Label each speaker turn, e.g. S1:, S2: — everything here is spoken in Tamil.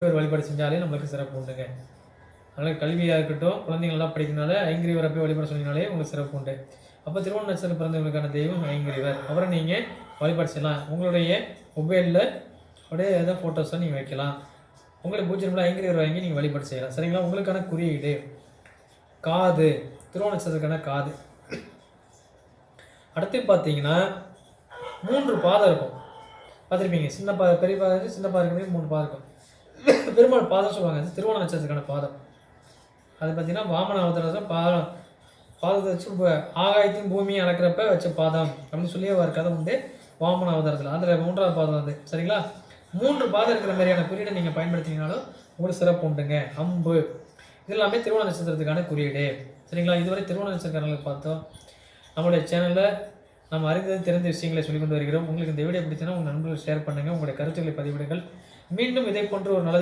S1: ஒரு வழிபாடு செஞ்சாலே நம்மளுக்கு சிறப்பு உண்டுங்க. அதனால் கல்வியாக இருக்கட்டும், குழந்தைங்க நல்லா படிக்கிறனால ஐங்கிரிவரை போய் வழிபாடு சொன்னீங்கனாலே உங்களுக்கு சிறப்பு உண்டு. அப்போ திருவோண நட்சத்திரம் பிறந்தவங்களுக்கான தெய்வம் ஐங்கிரிவர். அவரை நீங்கள் வழிபாடு செய்யலாம். உங்களுடைய மொபைலில் அப்படியே ஏதாவது ஃபோட்டோஸை நீங்கள் வைக்கலாம். உங்களுக்கு பூஜை ரூமில் ஐங்கிரிவர் வாங்கி நீங்கள் வழிபாடு செய்யலாம். சரிங்களா? உங்களுக்கான குறியீடு காது, திருவோண நட்சத்திரத்துக்கான காது. அடுத்து பார்த்தீங்கன்னா 3 பாதம் இருக்கும். பார்த்துருப்பீங்க. பெரிய பாதம், சின்ன பாதம் இருக்கிறது 3 பாதம் இருக்கும். பெருமாள் பாதம் சொல்லுவாங்க. அது திருவோண நட்சத்திரத்துக்கான பாதம். அது பார்த்தீங்கன்னா வாமன அவதாரத்தில் பாதத்தை வச்சு ஆகாயத்தையும் பூமியும் அளக்கிறப்ப வச்ச பாதம் அப்படின்னு சொல்லி ஒரு கதை உண்டு வாமன அவதாரத்தில். அதில் 3வது பாதம் அது. சரிங்களா? 3 பாதம் இருக்கிற மாதிரியான குறியீடை நீங்கள் பயன்படுத்தினாலும் உங்களுக்கு சிறப்பு உண்டுங்க. அம்பு இது எல்லாமே திருவோண நட்சத்திரத்துக்கான குறியீடு. சரிங்களா? இதுவரை திருவோண நட்சத்திரக்காரங்களை பார்த்தோம். நம்மளுடைய சேனலில் நம்ம அறிந்தது தெரிந்த விஷயங்களை சொல்லிக் கொண்டு வருகிறோம். உங்களுக்கு இந்த வீடியோ பிடிச்சனா உங்கள் நண்பர்கள் ஷேர் பண்ணுங்கள். உங்களுடைய கருத்துக்களை பதிவிடுங்கள். மீண்டும் இதை போன்ற ஒரு நல்ல